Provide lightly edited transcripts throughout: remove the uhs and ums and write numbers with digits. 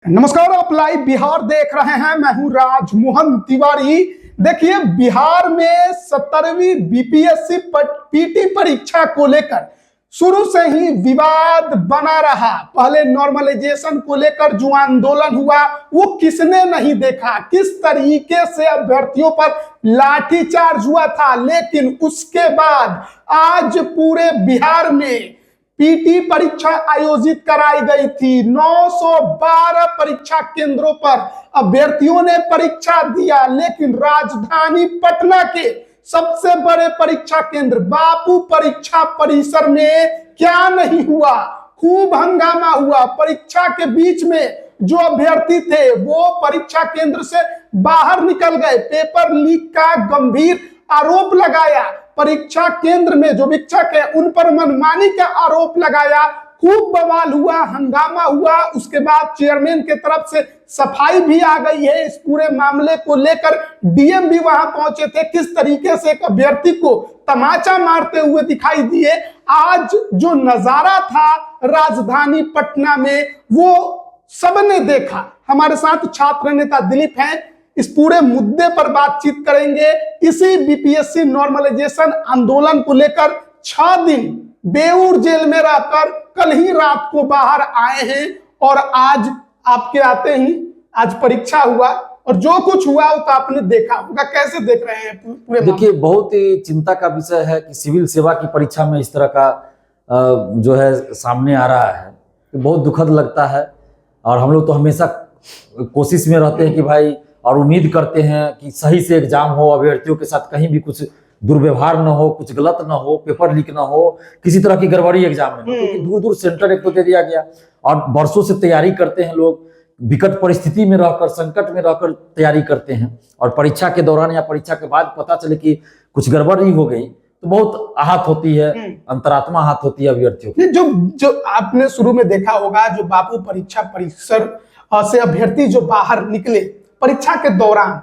नमस्कार, आप लाइव बिहार देख रहे हैं। मैं हूं राजमोहन तिवारी। देखिए, बिहार में 17वीं बीपीएससी पीटी परीक्षा को लेकर शुरू से ही विवाद बना रहा। पहले नॉर्मलाइजेशन को लेकर जो आंदोलन हुआ वो किसने नहीं देखा, किस तरीके से अभ्यर्थियों पर लाठीचार्ज हुआ था। लेकिन उसके बाद आज पूरे बिहार में पीटी परीक्षा आयोजित कराई गई थी। 912 परीक्षा केंद्रों पर अभ्यर्थियों ने परीक्षा दिया, लेकिन राजधानी पटना के सबसे बड़े परीक्षा केंद्र बापू परीक्षा परिसर में क्या नहीं हुआ, खूब हंगामा हुआ। परीक्षा के बीच में जो अभ्यर्थी थे वो परीक्षा केंद्र से बाहर निकल गए, पेपर लीक का गंभीर आरोप लगाया। परीक्षा केंद्र में जो शिक्षक है उन पर मनमानी का आरोप लगाया, खूब बवाल हुआ, हंगामा हुआ। उसके बाद चेयरमैन के तरफ से सफाई भी आ गई है। इस पूरे मामले को लेकर डीएम भी वहां पहुंचे थे। किस तरीके से एक अभ्यर्थी को तमाचा मारते हुए दिखाई दिए। आज जो नजारा था राजधानी पटना में वो सबने देखा। हमारे साथ छात्र नेता दिलीप हैं, इस पूरे मुद्दे पर बातचीत करेंगे। इसी बीपीएससी नॉर्मलाइजेशन आंदोलन को लेकर 6 दिन बेऊर जेल में रहकर कल ही रात को बाहर आए हैं और आज आपके आते ही आज परीक्षा हुआ और जो कुछ हुआ वो तो आपने देखा होगा। कैसे देख रहे हैं पूरे? देखिए, बहुत ही चिंता का विषय है कि सिविल सेवा की परीक्षा में इस तरह का जो है सामने आ रहा है। बहुत दुखद लगता है और हम लोग तो हमेशा कोशिश में रहते हैं कि भाई, और उम्मीद करते हैं कि सही से एग्जाम हो, अभ्यर्थियों के साथ कहीं भी कुछ दुर्व्यवहार न हो, कुछ गलत न हो, पेपर लीक न हो, किसी तरह की गड़बड़ी एग्जाम में। क्योंकि दूर दूर सेंटर एक तो दे दिया गया और वर्षों से तैयारी करते हैं लोग, विकट परिस्थिति में रहकर, संकट में रहकर तैयारी करते हैं और परीक्षा के दौरान या परीक्षा के बाद पता चले कि कुछ गड़बड़ी हो गई तो बहुत आहत होती है, अंतरात्मा आहत होती है अभ्यर्थियों की। जो आपने शुरू में देखा होगा, जो बापू परीक्षा परिसर से अभ्यर्थी जो बाहर निकले परीक्षा के दौरान,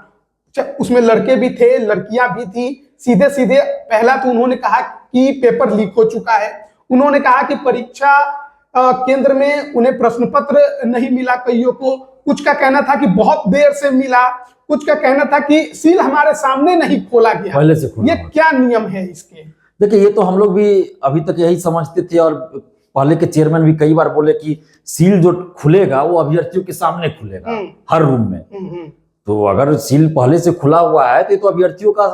उसमें लड़के भी थे, लड़कियां भी थी। सीधे सीधे पहला तो उन्होंने कहा कि पेपर लीक हो चुका है। उन्होंने कहा कि परीक्षा केंद्र में उन्हें प्रश्न पत्र नहीं मिला। कईयों को, कुछ का कहना था कि बहुत देर से मिला, कुछ का कहना था कि सील हमारे सामने नहीं खोला गया, पहले से खोला। ये क्या नियम है इसके? देखिए, ये तो हम लोग भी अभी तक यही समझते थे और पहले के चेयरमैन भी कई बार बोले कि सील जो खुलेगा वो अभ्यर्थियों के सामने खुलेगा हर रूम में। तो अगर सील पहले से खुला हुआ है तो अभ्यर्थियों का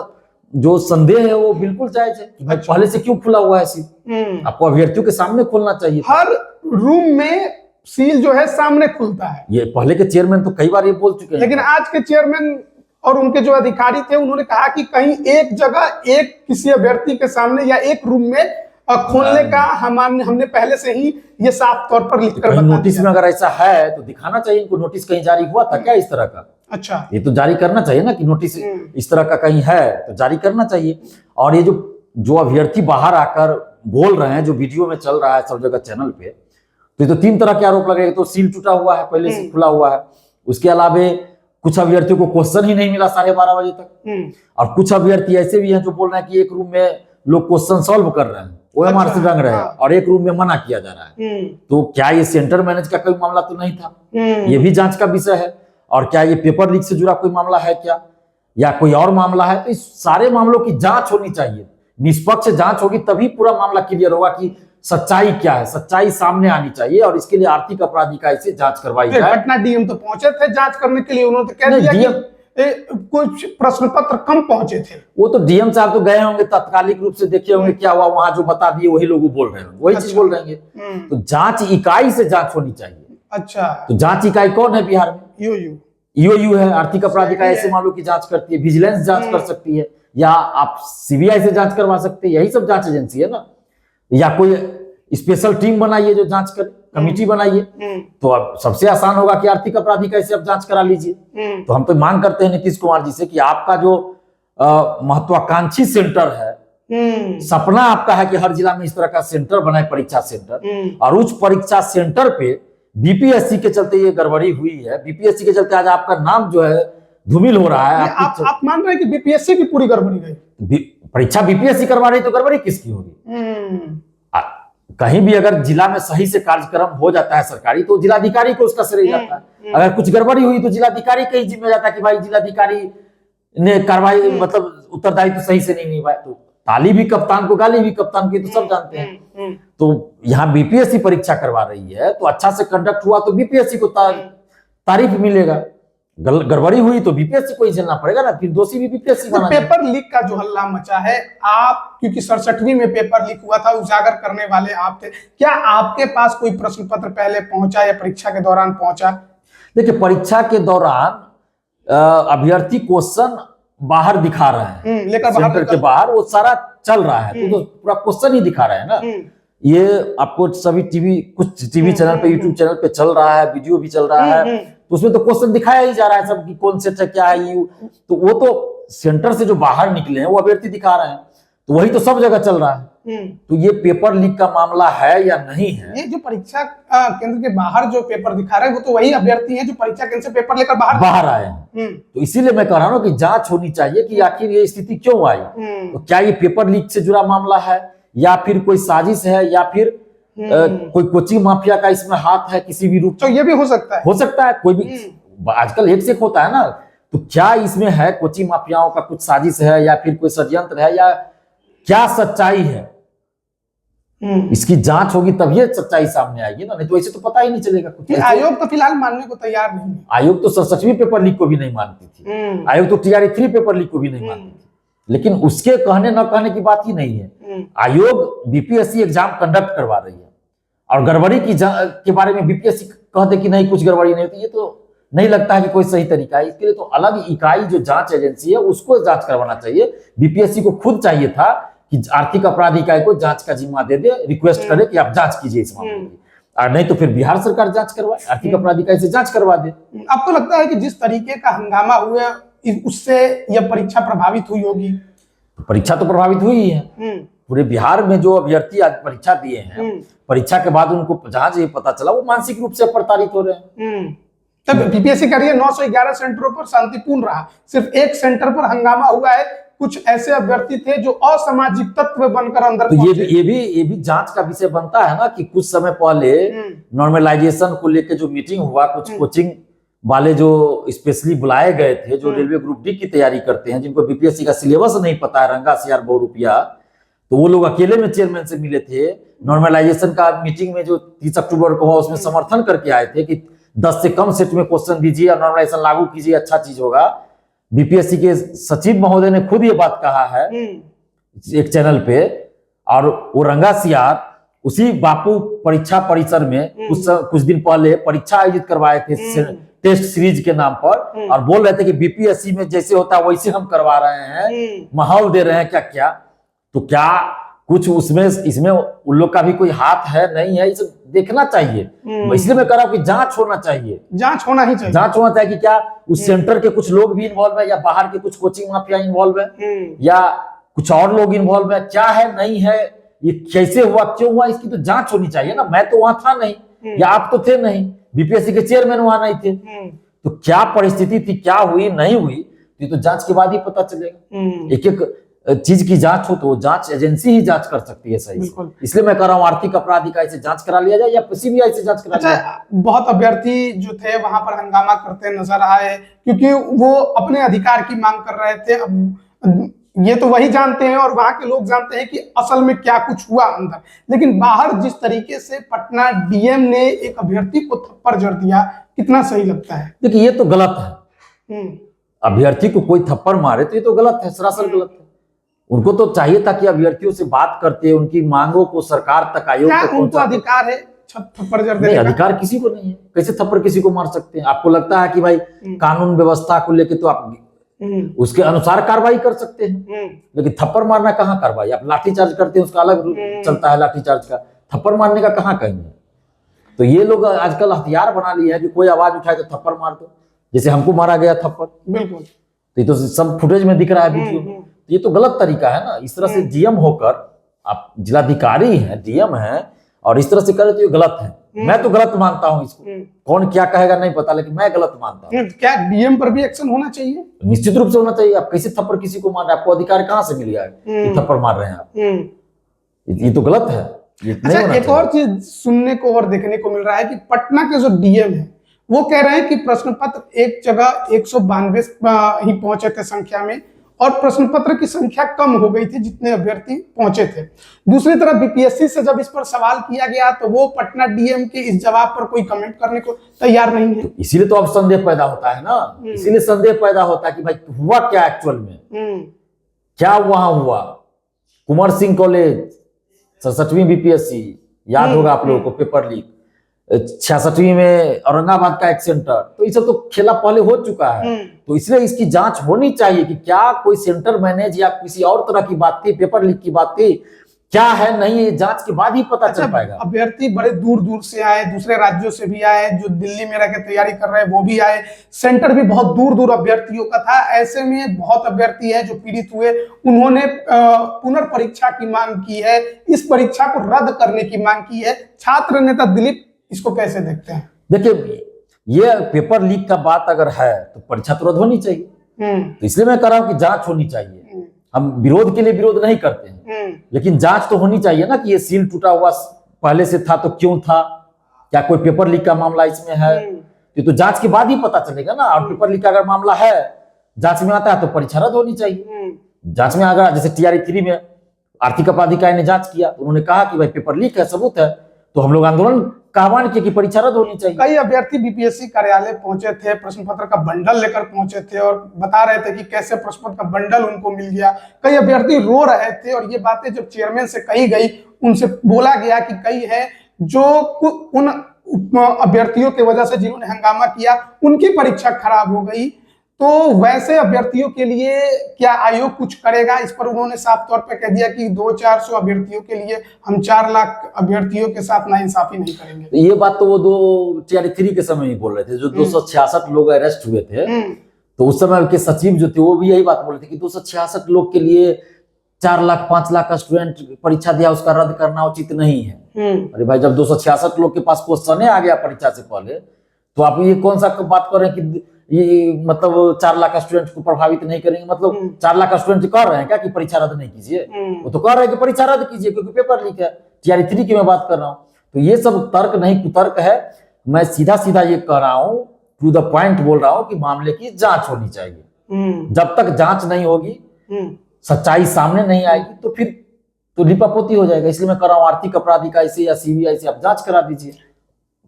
जो संदेह है वो बिल्कुल जायज है कि भाई पहले से क्यों खुला हुआ है सील। आपको अभ्यर्थियों के सामने खोलना चाहिए। हर रूम में सील जो है सामने खुलता है। ये पहले के चेयरमैन तो कई बार ये बोल चुके हैं, लेकिन आज के चेयरमैन और उनके जो अधिकारी थे उन्होंने कहा कि कहीं एक जगह एक किसी अभ्यर्थी के सामने या एक रूम में खोलने का हमने पहले से ही ये साफ तौर पर लिखकर बता दिया। नोटिस में अगर ऐसा है तो दिखाना चाहिए इनको। नोटिस कहीं जारी हुआ था क्या इस तरह का? अच्छा, ये तो जारी करना चाहिए ना कि नोटिस इस तरह का कहीं है तो जारी करना चाहिए। और ये जो अभ्यर्थी बाहर आकर बोल रहे हैं, जो वीडियो में चल रहा है सब जगह चैनल पे, तो ये तो 3 तरह के आरोप लगे। तो सील टूटा हुआ है, पहले से खुला हुआ है। उसके अलावा कुछ अभ्यर्थियों को क्वेश्चन ही नहीं मिला 12:30 बजे तक। और कुछ अभ्यर्थी ऐसे भी हैं जो बोल रहे हैं कि एक रूम में लोग क्वेश्चन सॉल्व कर रहे हैं, ओएमआर से रंग रहे हैं और एक रूम में मना किया जा रहा है। तो क्या ये सेंटर मैनेज का कोई मामला तो नहीं था? ये भी जांच का विषय है। और क्या ये पेपर लीक से जुड़ा कोई मामला है क्या, या कोई और मामला है? तो इस सारे मामलों की जांच होनी चाहिए। निष्पक्ष जांच होगी तभी पूरा मामला क्लियर होगा कि सच्चाई क्या है। सच्चाई सामने आनी चाहिए और इसके लिए आर्थिक अपराध इकाई से जांच करवाई जाए। पटना डीएम तो पहुंचे थे जांच करने के लिए। उन्होंने कह दिया कि कुछ प्रश्न पत्र कम पहुंचे थे। वो तो डीएम साहब तो गए होंगे, तात्कालिक रूप से देखे होंगे क्या हुआ, वहां जो बता दिए वही लोग बोल रहे होंगे, वही चीज बोल रहे हैं। तो जांच इकाई से जांच होनी चाहिए। अच्छा, तो जांच इकाई कौन है बिहार में? ईओयू है। आर्थिक अपराध इकाई ऐसे मामलों की जांच करती है। विजिलेंस जांच कर सकती है, या आप सीबीआई से जांच करवा सकते हैं। यही सब जांच एजेंसी है ना। या कोई स्पेशल टीम बनाइए जो जांच करे, कमिटी बनाइए। तो अब सबसे आसान होगा कि आर्थिक अपराधी कैसे आप जांच करा लीजिए। तो हम तो मांग करते हैं नीतीश कुमार जी से कि आपका जो महत्वाकांक्षी सेंटर है, सपना आपका है कि हर जिला में इस तरह का सेंटर बनाए, परीक्षा सेंटर, और उस परीक्षा सेंटर पे बीपीएससी के चलते ये गड़बड़ी हुई है। बीपीएससी के चलते आज आपका नाम जो है धूमिल हो रहा है। आप मान रहे हैं कि बीपीएससी की पूरी गड़बड़ी गई? परीक्षा बीपीएससी करवा रही तो गड़बड़ी किसकी होगी? कहीं भी अगर जिला में सही से कार्यक्रम हो जाता है सरकारी, तो जिलाधिकारी को उसका श्रेय जाता है। अगर कुछ गड़बड़ी हुई तो जिलाधिकारी का ही जिम्मे जाता है कि भाई जिलाधिकारी ने कार्रवाई मतलब उत्तरदायित्व तो सही से नहीं निभाया। तो ताली भी कप्तान को, गाली भी कप्तान की, तो सब जानते हैं। तो यहाँ बीपीएससी परीक्षा करवा रही है तो अच्छा से कंडक्ट हुआ तो बीपीएससी को तारीफ मिलेगा, गड़बड़ी हुई तो बीपीएससी को ही झेलना पड़ेगा ना, फिर दोषी भी बीपीएससी बना। पेपर लीक का जो हल्ला मचा है, आप क्योंकि 67वीं में पेपर लीक हुआ था, उजागर करने वाले आप थे, क्या आपके पास कोई प्रश्न पत्र पहले पहुंचा या परीक्षा के दौरान पहुंचा? देखिए, परीक्षा के दौरान अभ्यर्थी क्वेश्चन बाहर दिखा रहे हैं, लेकर सेंटर के बाहर वो सारा चल रहा है, तो पूरा क्वेश्चन ही दिखा रहे हैं ना। ये आपको सभी कुछ टीवी चैनल पे, यूट्यूब चैनल पे चल रहा है, वीडियो भी चल रहा है, तो उसमें तो क्वेश्चन दिखाया ही जा रहा है सब कि कौन सेट है, क्या है यू। तो वो तो सेंटर से जो बाहर निकले हैं वो अभ्यर्थी दिखा रहे हैं, तो वही तो सब जगह चल रहा है। तो ये पेपर लीक का मामला है या नहीं है? ये जो परीक्षा केंद्र के बाहर जो पेपर दिखा रहे हैं वो तो वही अभ्यर्थी हैं जो परीक्षा केंद्र से पेपर लेकर बाहर आए हैं। तो इसीलिए मैं कह रहा हूँ कि जांच होनी चाहिए कि आखिर ये स्थिति क्यों आई। तो क्या ये पेपर लीक से जुड़ा मामला है, या फिर कोई साजिश है, या फिर कोई कोचिंग माफिया का इसमें हाथ है किसी भी रूप? तो ये भी हो सकता है कोई भी, आजकल एक से एक होता है ना। तो क्या इसमें है कोचिंग माफियाओं का कुछ साजिश है, या फिर कोई षड्यंत्र है, या क्या सच्चाई है? इसकी जांच होगी तब ये सच्चाई सामने आएगी ना, नहीं तो ऐसे तो पता ही नहीं चलेगा कुछ। आयोग तो फिलहाल मानने को तैयार नहीं है। आयोग तो 67वीं पेपर लीक को भी नहीं मानती थी, आयोग तो TRE-3 पेपर लीक को भी नहीं मानती थी। लेकिन उसके कहने न कहने की बात ही नहीं है। आयोग बीपीएससी एग्जाम कंडक्ट करवा रही है, और गड़बड़ी के बारे में बीपीएससी कहते कि नहीं कुछ गड़बड़ी नहीं होती, ये तो नहीं लगता है कि कोई सही तरीका है। इसके लिए तो अलग इकाई जो जांच एजेंसी है उसको जांच करवाना चाहिए। बीपीएससी को खुद चाहिए था कि आर्थिक अपराध इकाई को जांच का जिम्मा दे दे, रिक्वेस्ट करे कि आप जांच कीजिए इस मामले की, और नहीं तो फिर बिहार सरकार जांच करवाए, आर्थिक अपराध इकाई से जांच करवा दे। आपको लगता है कि जिस तरीके का हंगामा हुआ उससे यह परीक्षा प्रभावित हुई होगी? परीक्षा तो प्रभावित हुई है। पूरे बिहार में जो अभ्यर्थी आज परीक्षा दिए हैं, परीक्षा के बाद उनको जहां ये पता चला वो मानसिक रूप से प्रताड़ित हो रहे हैं। तब बीपीएससी का 911 सेंटरों पर शांतिपूर्ण रहा, सिर्फ एक सेंटर पर हंगामा हुआ है। कुछ ऐसे अभ्यर्थी थे जो असामाजिक तत्व बनकर अंदर तो ये भी जांच का विषय बनता है ना कि कुछ समय पहले नॉर्मलाइजेशन को लेकर जो मीटिंग हुआ, कुछ कोचिंग वाले जो स्पेशली बुलाए गए थे, जो रेलवे ग्रुप डी की तैयारी करते हैं, जिनको बीपीएससी का सिलेबस नहीं पता है, रंगा सियार बहुरूपिया, तो वो लोग अकेले में चेयरमैन से मिले थे। नॉर्मलाइजेशन का मीटिंग में जो 30 अक्टूबर को हुआ उसमें समर्थन करके आए थे कि 10 से कम सेट में क्वेश्चन दीजिए और नॉर्मलाइजेशन लागू कीजिए, अच्छा चीज होगा। बीपीएससी के सचिव महोदय ने खुद ये बात कहा है एक चैनल पे, और वो रंगा सियार उसी बापू परीक्षा परिसर में कुछ दिन पहले परीक्षा आयोजित करवाए थे टेस्ट सीरीज के नाम पर, और बोल रहे थे कि बीपीएससी में जैसे होता है वैसे हम करवा रहे हैं, माहौल दे रहे हैं क्या क्या। तो क्या कुछ उसमें इसमें उन लोग का भी कोई हाथ है, नहीं है, इसे देखना चाहिए। इसलिए मैं कह रहा हूं कि जांच होना चाहिए, जांच होना ही चाहिए। जांच होना चाहिए कि क्या उस सेंटर के कुछ लोग भी इन्वॉल्व है, या बाहर के कुछ कोचिंग माफिया इन्वॉल्व है, या कुछ और लोग इन्वॉल्व है, क्या है नहीं है, ये कैसे हुआ, क्यों हुआ, इसकी तो जांच होनी चाहिए ना। मैं तो वहां था नहीं, या आप तो थे नहीं, बीपीएससी के चेयरमैन वहां नहीं थे, तो क्या परिस्थिति थी, क्या हुई नहीं हुई, ये तो जांच के बाद ही पता चलेगा। एक एक चीज की जांच हो तो जांच एजेंसी ही जांच कर सकती है सही से। इसलिए मैं कह रहा हूँ आर्थिक अपराध इकाई से जांच करा लिया जाए, या सीबीआई से जांच करा लिया जाए। बहुत अभ्यर्थी जो थे वहां पर हंगामा करते नजर आए, क्योंकि वो अपने अधिकार की मांग कर रहे थे। अब ये तो वही जानते हैं और वहां के लोग जानते हैं कि असल में क्या कुछ हुआ अंदर। लेकिन बाहर जिस तरीके से पटना डीएम ने एक अभ्यर्थी को थप्पड़ जड़ दिया, कितना सही लगता है? देखिए, ये तो गलत है। अभ्यर्थी को कोई थप्पड़ मारे तो ये तो गलत है, सरासर गलत है। उनको तो चाहिए था कि अभ्यर्थियों से बात करते, उनकी मांगों को सरकार तक, आयोग तक पहुंचाते। अधिकार है थप्पड़ जड़ देने का? अधिकार किसी को नहीं है, कैसे थप्पड़ किसी को मार सकते हैं? आपको लगता है कि भाई कानून व्यवस्था को लेके तो आप उसके अनुसार कार्रवाई कर सकते हैं, लेकिन थप्पड़ मारना कहाँ कार्रवाई? आप लाठीचार्ज करते हैं, उसका अलग चलता है लाठीचार्ज का, थप्पड़ मारने का कहाँ कहेंगे? तो ये लोग आजकल हथियार बना लिए है कि कोई आवाज उठाए तो थप्पड़ मार दो, जैसे हमको मारा गया थप्पड़। बिल्कुल, तो ये तो सब फुटेज में दिख रहा है वीडियो में। ये तो गलत तरीका है ना। इस तरह से डीएम होकर आप जिलाधिकारी हैं, डीएम हैं, और इस तरह से करे तो ये गलत है। मैं तो गलत मानता हूं इसको, कौन क्या कहेगा नहीं पता, लेकिन मैं गलत मानता हूं। क्या डीएम पर भी एक्शन होना चाहिए? निश्चित रूप से होना चाहिए। आप कैसे थप्पड़ किसी को मार रहे हैं? आपको अधिकार कहां से मिल गया है कि थप्पड़ मार रहे हैं आप? ये तो गलत है। ये नहीं अच्छा, होना एक चाहिए। और चीज सुनने को और देखने को मिल रहा है कि पटना के जो डीएम है वो कह रहे हैं कि प्रश्न पत्र एक जगह 192 ही पहुंचे थे संख्या में, और प्रश्न पत्र की संख्या कम हो गई थी जितने अभ्यर्थी पहुंचे थे। दूसरी तरफ बीपीएससी से जब इस पर सवाल किया गया तो वो पटना डीएम के इस जवाब पर कोई कमेंट करने को तैयार नहीं है। इसीलिए तो अब संदेह पैदा होता है ना, इसीलिए संदेह पैदा होता है कि भाई हुआ क्या एक्चुअल में, क्या वहां हुआ। कुंवर सिंह कॉलेज 67वीं बीपीएससी, याद होगा आप लोगों को, पेपर लीक। 66वीं में औरंगाबाद का एक सेंटर, तो ये सब तो खेला पहले हो चुका है। तो इसलिए इसकी जांच होनी चाहिए कि क्या कोई सेंटर मैनेज या किसी और तरह की बात थी, पेपर लीक की बात थी, क्या है नहीं, ये जांच के बाद ही पता चल पाएगा। अभ्यर्थी बड़े दूर दूर से आए, दूसरे राज्यों से भी आए, जो दिल्ली में रहकर तैयारी कर रहे हैं वो भी आए, सेंटर भी बहुत दूर दूर अभ्यर्थियों का था। ऐसे में बहुत अभ्यर्थी हैं जो पीड़ित हुए, उन्होंने पुनर्परीक्षा की मांग की है, इस परीक्षा को रद्द करने की मांग की है। छात्र नेता दिलीप इसको कैसे देखते हैं? देखिए, ये पेपर लीक का बात अगर है तो परीक्षा तो रद्द होनी चाहिए। तो इसलिए मैं कह रहा हूं कि जांच होनी चाहिए। हम विरोध के लिए विरोध नहीं करते हैं, लेकिन जांच तो होनी चाहिए ना कि ये सील टूटा हुआ पहले से था तो क्यों था, क्या कोई पेपर लीक का मामला इसमें है। ये तो जांच के बाद ही पता चलेगा ना। और पेपर लीक का अगर मामला है, जांच में आता है तो परीक्षा रद्द होनी चाहिए। जांच में अगर जैसे TRE 3 में आर्थिक अपराधिकारी ने जांच किया तो उन्होंने कहा कि भाई पेपर लीक है, सबूत है, तो हम लोग आंदोलन का आह्वान किया कि परीक्षा रद्द होनी चाहिए। कई अभ्यर्थी बीपीएससी कार्यालय पहुंचे थे, प्रश्न पत्र का बंडल लेकर पहुंचे थे और बता रहे थे कि कैसे प्रश्न पत्र का बंडल उनको मिल गया। कई अभ्यर्थी रो रहे थे और ये बातें जब चेयरमैन से कही गई, उनसे बोला गया कि कई है जो उन अभ्यर्थियों की वजह से जिन्होंने हंगामा किया उनकी परीक्षा खराब हो गई। तो वैसे अभ्यर्थियों के लिए क्या आयोग कुछ करेगा? इस पर उन्होंने साफ तौर पर कह दिया कि 200-400 अभ्यर्थियों के लिए हम 4 लाख अभ्यर्थियों के साथ नाइंसाफी नहीं करेंगे। तो ये बात तो वो TRE 3 के समय ही बोल रहे थे, जो 266 लोग अरेस्ट हुए थे। तो उस समय के सचिव जो थे वो भी यही बात बोल रहे थे कि 266 लोग के लिए 4 लाख 5 लाख का स्टूडेंट परीक्षा दिया, उसका रद्द करना उचित नहीं है। अरे भाई, जब 266 लोग के पास क्वेश्चन आ गया परीक्षा से पहले, तो आप ये कौन सा बात कर रहे हैं कि ये मतलब 4 लाख स्टूडेंट को प्रभावित नहीं करेंगे? मतलब 4 लाख स्टूडेंट कह रहे हैं क्या कि परीक्षा रद्द नहीं कीजिए? वो तो कह रहे हैं कि परीक्षा रद्द कीजिए क्योंकि पेपर लीक है। TRE 3 की मैं बात कर रहा हूँ। तो ये सब तर्क नहीं, कुतर्क है। मैं सीधा सीधा ये कह रहा हूँ, टू द पॉइंट बोल रहा हूँ कि मामले की जांच होनी चाहिए। जब तक जांच नहीं होगी, सच्चाई सामने नहीं आएगी, तो फिर तो लिपापोती हो जाएगा। इसलिए मैं कह रहा हूँ आर्थिक अपराध इकाई से या CBI से आप जांच करा दीजिए।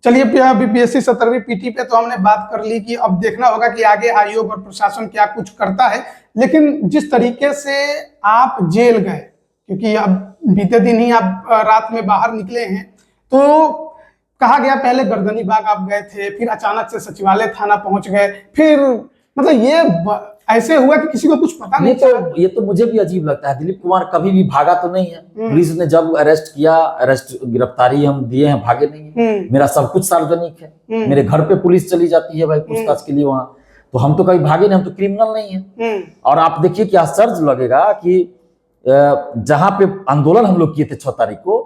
चलिए, बीपीएससी 17वीं पीटी पे तो हमने बात कर ली कि अब देखना होगा कि आगे आयोग और प्रशासन क्या कुछ करता है। लेकिन जिस तरीके से आप जेल गए, क्योंकि अब बीते दिन ही आप रात में बाहर निकले हैं, तो कहा गया पहले गर्दनी बाग आप गए थे, फिर अचानक से सचिवालय थाना पहुंच गए, फिर मतलब ये ऐसे हुआ कि किसी को कुछ पता नहीं चला। ये तो मुझे भी अजीब लगता है। दिलीप कुमार कभी भी भागा तो नहीं है। पुलिस ने जब अरेस्ट किया, गिरफ्तारी हम दिए हैं, भागे नहीं है। मेरा सब कुछ सार्वजनिक है। मेरे घर पे पुलिस चली जाती है भाई पूछताछ के लिए वहां, तो हम तो कभी भागे नहीं, हम तो क्रिमिनल नहीं है। और आप देखिए कि आश्चर्य लगेगा कि जहां पे आंदोलन हम लोग किए थे 6 तारीख को,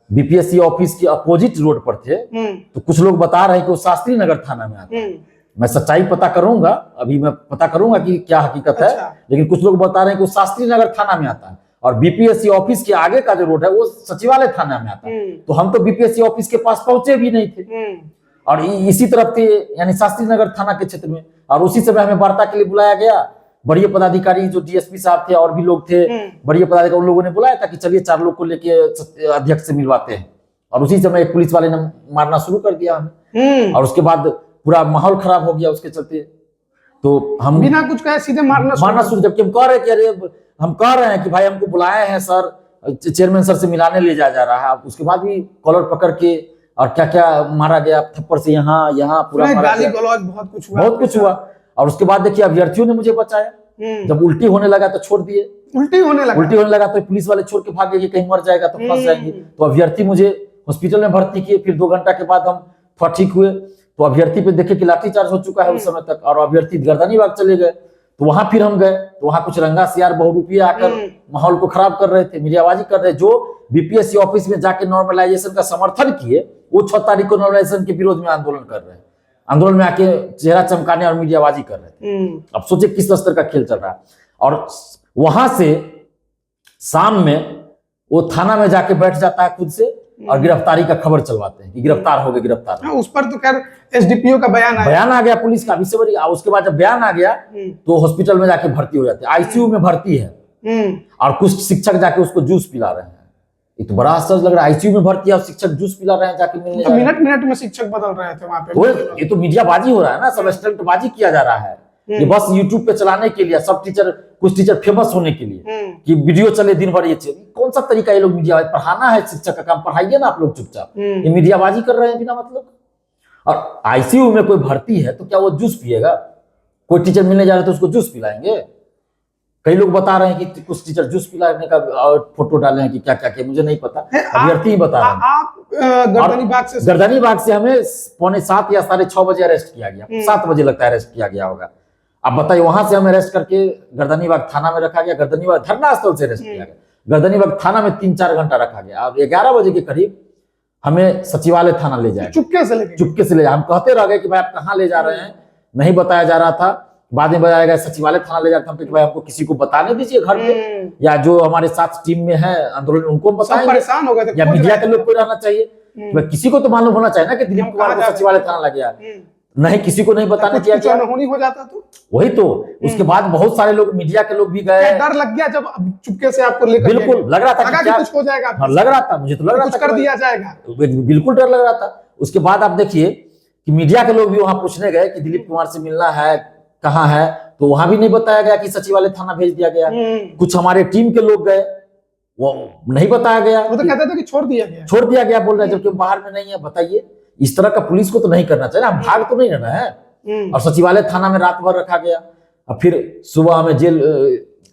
बीपीएससी ऑफिस के अपोजिट रोड पर थे, तो कुछ लोग बता रहे हैं कि वो शास्त्री नगर थाना में आता है। मैं सच्चाई पता करूंगा, अभी मैं पता करूंगा कि क्या हकीकत है। लेकिन कुछ लोग बता रहे हैं कि वो शास्त्री नगर थाना में आता है, और बीपीएससी ऑफिस के आगे का जो रोड है वो सचिवालय थाना में आता है। तो हम तो बीपीएससी ऑफिस के पास पहुंचे भी नहीं थे, और इसी तरफ थे, यानी शास्त्री नगर थाना के क्षेत्र में। और उसी समय हमें वार्ता के लिए बुलाया गया। बड़े पदाधिकारी जो DSP साहब थे और भी लोग थे, बड़े पदाधिकारी, उन लोगों ने बुलाया था कि चलिए 4 लोग को लेके अध्यक्ष से मिलवाते हैं। और उसी समय एक पुलिस वाले ने मारना शुरू कर दिया हमें, और उसके बाद पूरा माहौल खराब हो गया उसके चलते। तो हम बिना कुछ कहे सीधे मारना शुरू, जबकि हम कह रहे हैं कि अरे हम कह रहे हैं कि भाई हमको बुलाए हैं सर, चेयरमैन सर से मिलाने ले जाया जा रहा है। उसके बाद भी कॉलर पकड़ के और क्या क्या मारा गया, थप्पड़ से यहाँ पूरा गाली गलौज बहुत कुछ हुआ। और उसके बाद देखिए अभ्यर्थियों ने मुझे बचाया। जब उल्टी होने लगा तो छोड़ दिए, उल्टी होने लगा तो पुलिस वाले छोड़ के भागे कि कहीं मर जाएगा तो फंस जाएंगे। तो अभ्यर्थी मुझे हॉस्पिटल में भर्ती किए, फिर 2 घंटा के बाद हम थोड़ा ठीक हुए। तो अभ्यर्थी पे देखे कि लाठीचार्ज हो चुका है उस समय तक, और अभ्यर्थी गर्दनी बाग चले गए। तो वहां फिर हम गए, तो वहां कुछ रंगा सियार बहुरूपिया आकर माहौल को खराब कर रहे थे, मीडियाबाजी कर रहे। जो बीपीएससी ऑफिस में जाके नॉर्मलाइजेशन का समर्थन किए, वो 6 तारीख को नॉर्मलाइजेशन के विरोध में आंदोलन कर रहे हैं। आंदोलन में आके चेहरा चमकाने और मीडियाबाजी कर रहे थे। अब सोचिए किस स्तर का खेल चल रहा है। और वहां से शाम में वो थाना में जाके बैठ जाता है खुद से, और गिरफ्तारी का खबर चलवाते हैं कि गिरफ्तार हो गए, गिरफ्तार हो गए। उस पर तो खैर एसडीपीओ का बयान आया। बयान आ गया पुलिस का, इससे बड़ी उसके बाद जब बयान आ गया तो हॉस्पिटल में जाके भर्ती हो जाते हैं, आईसीयू में भर्ती है, और कुछ शिक्षक जाके उसको जूस पिला रहे हैं। ये तो बड़ा आश्चर्य लग रहा है, आईसीयू में भर्ती है और शिक्षक जूस पिला रहे हैं जाके मिलने। तो मिनट मिनट में शिक्षक बदल रहे थे वहां पे। ये तो मीडियाबाजी हो रहा है ना, सब स्टंटबाजी किया जा रहा है। ये बस यूट्यूब पे चलाने के लिए, सब टीचर, कुछ टीचर फेमस होने के लिए कि वीडियो चले दिन भर। ये कौन सा तरीका ये लोग मीडिया, पढ़ाना है शिक्षक का काम, पढ़ाइए ना आप लोग चुपचाप। ये मीडियाबाजी कर रहे हैं बिना मतलब। और आईसीयू में कोई भर्ती है तो क्या वो जूस पिएगा? कोई टीचर मिलने जा रहे तो उसको जूस पिलाएंगे? कई लोग बता रहे हैं कि कुछ टीचर जूस पिलाने का फोटो डाले हैं कि क्या क्या किया, मुझे नहीं पता, अभ्यर्थी ही बता रहे हैं। आप गर्दनी बाग से हमें 6:45 या 6:30 बजे अरेस्ट किया गया, 7 बजे लगता है अरेस्ट किया गया होगा। अब बताइए, वहां से हमें अरेस्ट करके गर्दनी बाग थाना में रखा गया, गर्दनी बाग धरना स्थल से अरेस्ट किया गया, गर्दनी बाग थाना में 3-4 घंटा रखा गया। अब 11 बजे के करीब हमें सचिवालय थाना ले जाए, चुपके से ले। हम कहते रह गए कि भाई आप कहाँ ले जा रहे हैं, नहीं बताया जा रहा था। बाद में बताया गया सचिवालय थाना ले जाते हैं, भाई हमको किसी को बताने दीजिए घर पे, या जो हमारे साथ टीम में है आंदोलन उनको बताएंगे, परेशान हो गए थे, या मीडिया के लोग को रहना चाहिए। किसी को तो मालूम होना चाहिए ना कि दिलीप कुमार को सचिवालय थाना लग गया, नहीं किसी को नहीं बताने दिया गया। हो जाता तो वही तो। उसके बाद बहुत सारे लोग, मीडिया के लोग भी गए। डर लग गया जब चुपके से आपको लेकर? बिल्कुल लग रहा था कि क्या कुछ हो जाएगा। हाँ, लग रहा था, मुझे तो लग रहा था कर दिया जाएगा, बिल्कुल डर लग रहा था। उसके बाद आप देखिए कि मीडिया के लोग भी वहां पूछने गए कि दिलीप कुमार से मिलना है, कहाँ है, तो वहां भी नहीं बताया गया कि सचिवालय थाना भेज दिया गया। कुछ हमारे टीम के लोग गए, वो नहीं बताया गया, वो तो कहते थे कि छोड़ दिया गया बोल रहे हैं, जबकि बाहर में नहीं है। बताइए, इस तरह का पुलिस को तो नहीं करना चाहिए, हम भाग तो नहीं रहना है। और सचिवालय थाना में रात भर रखा गया, और फिर सुबह हमें जेल।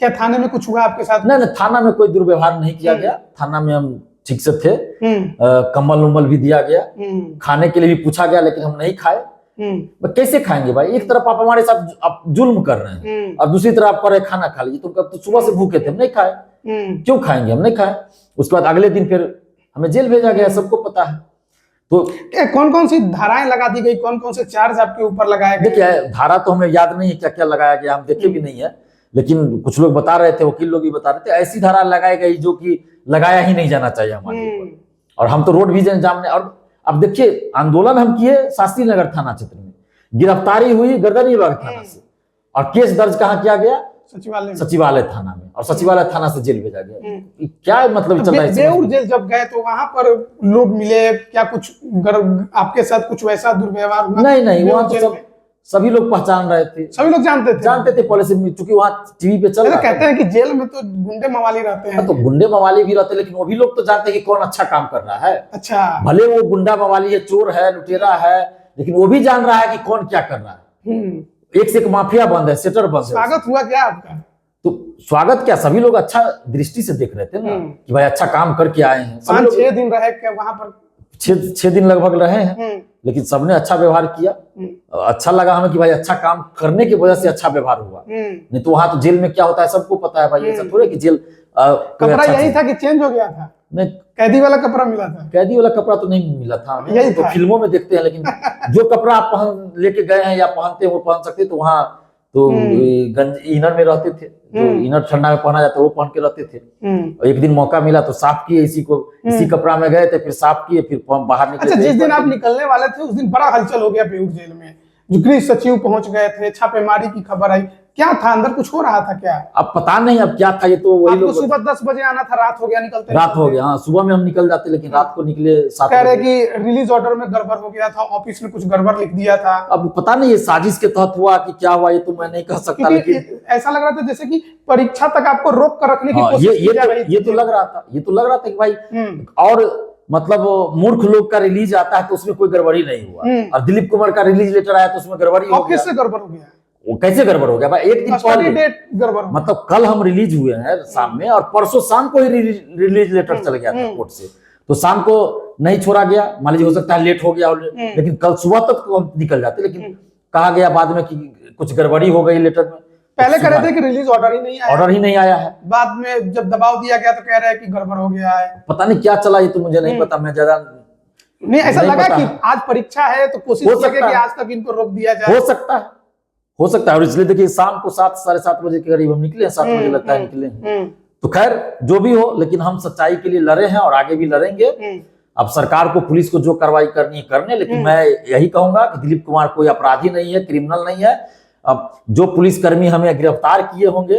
क्या थाने में कुछ हुआ आपके साथ? नहीं, थाना में कोई दुर्व्यवहार नहीं किया गया, थाना में हम ठीक से थे। कम्बल उम्बल भी दिया गया, खाने के लिए भी पूछा गया, लेकिन हम नहीं खाए। कैसे खाएंगे भाई? एक तरफ आप हमारे साथ आप जुल्म कर रहे हैं और दूसरी तरफ आप कर रहे खाना खा लीजिए। तो सुबह से भूखे थे, हम नहीं खाए, क्यों खाएंगे? हम नहीं खाए। उसके बाद अगले दिन फिर हमें जेल भेजा गया, सबको पता है। तो कौन कौन सी धाराएं लगा दी गई, कौन कौन से चार्ज आपके ऊपर लगाए गए? देखिए, धारा तो हमें याद नहीं है क्या क्या लगाया गया, हम देखे भी नहीं है, लेकिन कुछ लोग बता रहे थे, वकील लोग भी बता रहे थे ऐसी धारा लगाई गई जो कि लगाया ही नहीं जाना चाहिए हमारे ऊपर। और हम तो रोड भी जामने। और अब देखिए, आंदोलन हम किए शास्त्री नगर थाना क्षेत्र में, गिरफ्तारी हुई गर्दनी बाग थाना से, और केस दर्ज कहाँ किया गया? सचिवालय थाना में, और सचिवालय थाना से जेल भेजा गया। क्या मतलब चल रहा है? बेउर जेल जब गए तो वहां पर लोग मिले क्या? कुछ आपके साथ कुछ वैसा दुर्व्यवहार हुआ? नहीं, वहां तो सभी लोग पहचान रहे थे, सभी लोग जानते थे पहले से, क्योंकि वहां टीवी पे चल रहा था। कहते हैं कि जेल में तो गुंडे मवाली रहते हैं। तो गुंडे मवाली भी रहते हैं, लेकिन वो भी लोग तो जानते हैं कि कौन अच्छा काम कर रहा है। अच्छा, भले वो गुंडा मवाली है, चोर है, लुटेरा है, लेकिन वो भी जान रहा है कि कौन क्या कर रहा है। एक से एक माफिया बंद है, सेटर बंद है। स्वागत हुआ क्या आपका? तो स्वागत क्या, सभी लोग अच्छा दृष्टि से देख रहे थे ना कि भाई अच्छा काम करके आए हैं। 5-6 दिन रहे क्या वहां पर? 6 दिन लगभग रहे हैं, लेकिन सबने अच्छा व्यवहार किया। अच्छा लगा हमें कि भाई अच्छा काम करने की वजह से अच्छा व्यवहार हुआ। नहीं तो वहां तो जेल में क्या होता है सबको पता है भाई, ऐसा थोड़े कि जेल कपड़ा यही था कि चेंज हो गया था? नहीं, कैदी वाला कपड़ा मिला था। कैदी वाला कपड़ा तो नहीं मिला था, यही तो फिल्मों में देखते हैं, लेकिन जो कपड़ा आप पहन लेके गए हैं या पहनते हैं वो पहन सकते, तो वहाँ तो गंज इनर में रहते थे, जो इनर ठंडा में पहना जाता है वो पहन के रहते थे। एक दिन मौका मिला तो साफ किए, इसी कपड़ा में गए थे, फिर साफ किए, फिर बाहर निकले। अच्छा, जिस दिन आप निकलने वाले थे उस दिन बड़ा हलचल हो गया बेउर जेल में, जो गृह सचिव पहुंच गए थे, छापेमारी की खबर आई, क्या था अंदर? कुछ हो रहा था क्या? अब पता नहीं अब क्या था, ये तो वही लोग। सुबह 10 बजे आना था, रात हो गया निकलते? रात हो गया, हाँ, सुबह में हम निकल जाते, लेकिन रात को निकले 7 कह रहे कि रिलीज ऑर्डर में गड़बड़ हो गया था, ऑफिस में कुछ गड़बड़ लिख दिया था। अब पता नहीं ये साजिश के तहत हुआ कि क्या हुआ, ये तो मैं नहीं कह सकता, लेकिन ऐसा लग रहा था जैसे कि परीक्षा तक आपको रोक कर रखने की कोशिश की जा रही थी। ये तो लग रहा था कि भाई, और मतलब मूर्ख लोग का रिलीज आता है तो उसमें कोई गड़बड़ी नहीं हुआ, और दिलीप कुमार का रिलीज लेटर आया तो उसमें गड़बड़ी हो गया। ऑफिस से गड़बड़ हो गया? वो कैसे गड़बड़ हो गया भाई? एक दिन पहले डेट गड़बड़, मतलब कल हम रिलीज हुए हैं शाम में, और परसों शाम को ही रिलीज लेटर चल गया था कोर्ट से, तो शाम को नहीं छोड़ा गया। मान लीजिए हो सकता है लेट हो गया, लेकिन कल सुबह तक तो हम निकल जाते, लेकिन कहा गया बाद में कि कुछ गड़बड़ी हो गई लेटर में। पहले कह रहे थे कि रिलीज ऑर्डर ही नहीं आया है, बाद में जब दबाव दिया गया तो कह रहे हैं कि गड़बड़ हो गया है। पता नहीं क्या चला, ये तो मुझे नहीं पता, मैं ज्यादा नहीं, ऐसा लगा कि आज परीक्षा है तो कोशिश की कि आज तक इनको रोक दिया जाए। हो सकता है, और इसलिए देखिए शाम को 7-7:30 बजे के करीब हम निकले, 7 बजे लगता है निकले। तो खैर जो भी हो, लेकिन हम सच्चाई के लिए लड़े हैं और आगे भी लड़ेंगे। अब सरकार को, पुलिस को जो कार्रवाई करनी है करने, लेकिन मैं यही कहूंगा कि दिलीप कुमार कोई अपराधी नहीं है, क्रिमिनल नहीं है। अब जो पुलिसकर्मी हमें गिरफ्तार किए होंगे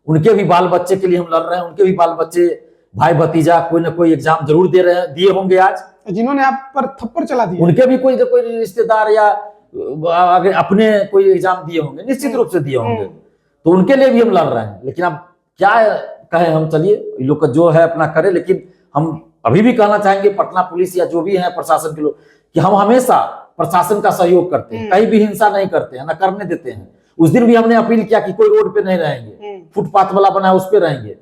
उनके भी बाल बच्चे के लिए हम लड़ रहे हैं, उनके भी बाल बच्चे, भाई भतीजा कोई ना कोई एग्जाम जरूर दिए होंगे आज, जिन्होंने आप पर थप्पड़ चला दिया, उनके भी कोई रिश्तेदार या अपने कोई एग्जाम दिए होंगे, निश्चित रूप से दिए होंगे, तो उनके लिए भी हम लड़ रहे हैं। लेकिन अब क्या कहें हम, चलिए लोग का जो है अपना करे, लेकिन हम अभी भी कहना चाहेंगे पटना पुलिस या जो भी है प्रशासन के लोग कि हम हमेशा प्रशासन का सहयोग करते हैं, कहीं भी हिंसा नहीं करते हैं, न करने देते हैं। उस दिन भी हमने अपील किया कि कोई रोड पे नहीं रहेंगे, फुटपाथ वाला बना है उस पे रहेंगे,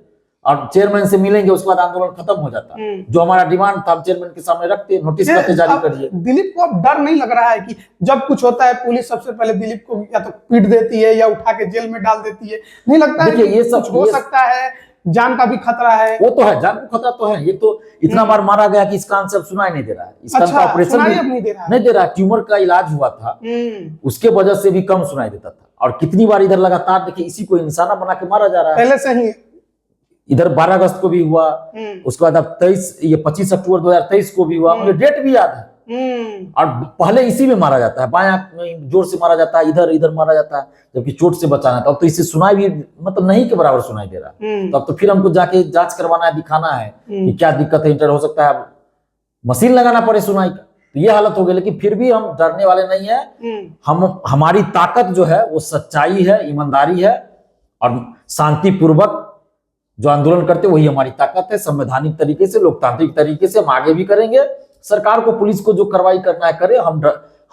और चेयरमैन से मिलेंगे, उसके बाद आंदोलन खत्म हो जाता है। जो हमारा डिमांड था हम चेयरमैन के सामने रखते, नोटिस करते, जारी करिए। दिलीप को अब डर नहीं लग रहा है कि जब कुछ होता है पुलिस सबसे पहले दिलीप को या तो पीट देती है या उठा के जेल में डाल देती है, नहीं लगता है कि ये सब हो सकता है, जान का भी खतरा है? वो तो है, जान का खतरा तो है। ये तो इतना बार मारा गया कि इस कान से अब सुनाई नहीं दे रहा है, इस कान का ऑपरेशन नहीं दे रहा, ट्यूमर का इलाज हुआ था, उसके वजह से भी कम सुनाई देता था। और कितनी बार इधर लगातार देखिए इसी को इंसाना बना के मारा जा रहा है, पहले से ही इधर 12 अगस्त को भी हुआ, उसके बाद अब 25 अक्टूबर 2023 को भी हुआ, मुझे डेट भी याद है। और पहले इसी में मारा जाता है, बायां में जोर से मारा जाता है, इधर मारा जाता है, जबकि चोट से बचाना था। अब तो इससे सुनाई भी मतलब नहीं के बराबर सुनाई दे रहा। तो अब तो फिर हमको जाके जांच करवाना है, दिखाना है कि क्या दिक्कत है, इंटर हो सकता है मशीन लगाना पड़े सुनाई का, तो ये हालत हो गई। लेकिन फिर भी हम डरने वाले नहीं है। हमारी ताकत जो है वो सच्चाई है, ईमानदारी है, और शांतिपूर्वक जो आंदोलन करते वही हमारी ताकत है। संवैधानिक तरीके से, लोकतांत्रिक तरीके से हम आगे भी करेंगे। सरकार को, पुलिस को जो कार्रवाई करना है करे,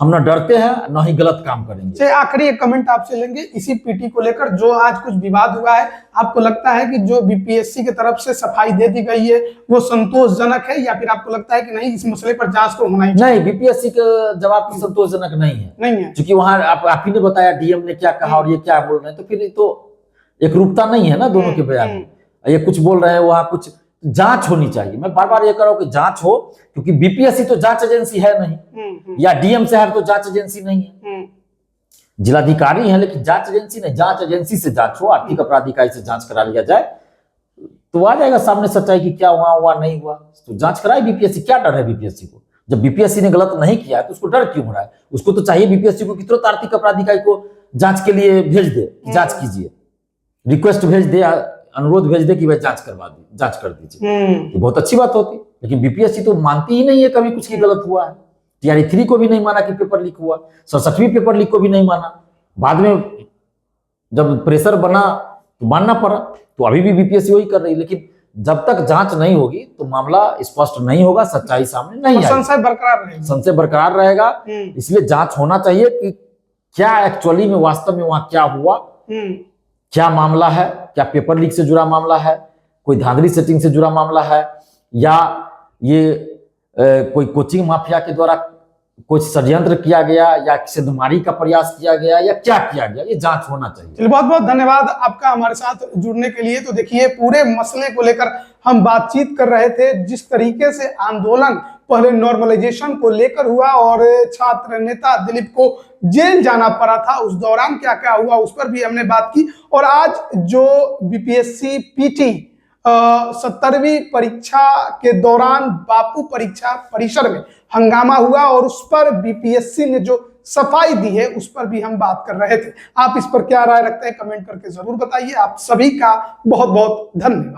हम न डरते हैं न ही गलत काम करेंगे। आखिरी एक कमेंट आपसे लेंगे इसी पीटी को लेकर, जो आज कुछ विवाद हुआ है, आपको लगता है कि जो बीपीएससी की तरफ से सफाई दे दी गई है वो संतोषजनक है, या फिर आपको लगता है कि नहीं, इस मसले पर जांच तो होना ही चाहिए? नहीं, बीपीएससी का जवाब संतोषजनक नहीं है, क्योंकि वहां आप ही ने बताया डीएम ने क्या कहा और ये क्या बोल रहे हैं, तो फिर तो एक रूपता नहीं है ना दोनों के बयान में। ये कुछ बोल रहे हैं, वहां कुछ, जांच होनी चाहिए। मैं बार बार ये कह रहा हूं कि जांच हो, क्योंकि बीपीएससी तो जांच एजेंसी है नहीं, या डीएम साहब तो जांच एजेंसी नहीं है, जिलाधिकारी है, लेकिन जांच एजेंसी नहीं। जांच एजेंसी से जांच हो, आर्थिक अपराध इकाई से जांच करा लिया जाए, तो आ जाएगा सामने सच्चाई की क्या हुआ नहीं हुआ, तो जांच कराए बीपीएससी। क्या डर है बीपीएससी को? जब बीपीएससी ने गलत नहीं किया तो उसको डर क्यों हो रहा है? उसको तो चाहिए बीपीएससी को कि तुरंत आर्थिक अपराध इकाई को जांच के लिए भेज दे, जांच कीजिए, रिक्वेस्ट भेज दे, अनुरोध भेज दे कि भाई जांच कर दीजिए, तो बहुत अच्छी बात होती। लेकिन बीपीएससी तो मानती ही नहीं है कभी कुछ की गलत हुआ है। टीआरई 3 को भी नहीं माना कि पेपर लीक हुआ, 67वीं पेपर लीक को भी नहीं माना, बाद में जब प्रेशर बना तो मानना पड़ा। तो अभी भी बीपीएससी वही कर रही है। लेकिन जब तक जांच नहीं होगी तो मामला स्पष्ट नहीं होगा, सच्चाई सामने नहीं आएगी, संशय बरकरार रहेगा। इसलिए जांच होना चाहिए कि क्या एक्चुअली में, वास्तव में वहां क्या हुआ, क्या मामला है, क्या पेपर लीक से जुड़ा मामला है, कोई धांधली सेटिंग से जुड़ा मामला है, या ये कोई कोचिंग माफिया के द्वारा कुछ षड्यंत्र किया गया, या सिद्धमारी का प्रयास किया गया, या क्या किया गया, ये जांच होना चाहिए। चलिए, बहुत बहुत धन्यवाद आपका हमारे साथ जुड़ने के लिए। तो देखिए, पूरे मसले को लेकर हम बातचीत कर रहे थे, जिस तरीके से आंदोलन पहले नॉर्मलाइजेशन को लेकर हुआ और छात्र नेता दिलीप को जेल जाना पड़ा था, उस दौरान क्या क्या हुआ उस पर भी हमने बात की। और आज जो बीपीएससी पीटी 70वीं परीक्षा के दौरान बापू परीक्षा परिसर में हंगामा हुआ और उस पर बीपीएससी ने जो सफाई दी है उस पर भी हम बात कर रहे थे। आप इस पर क्या राय रखते हैं कमेंट करके जरूर बताइए। आप सभी का बहुत बहुत धन्यवाद।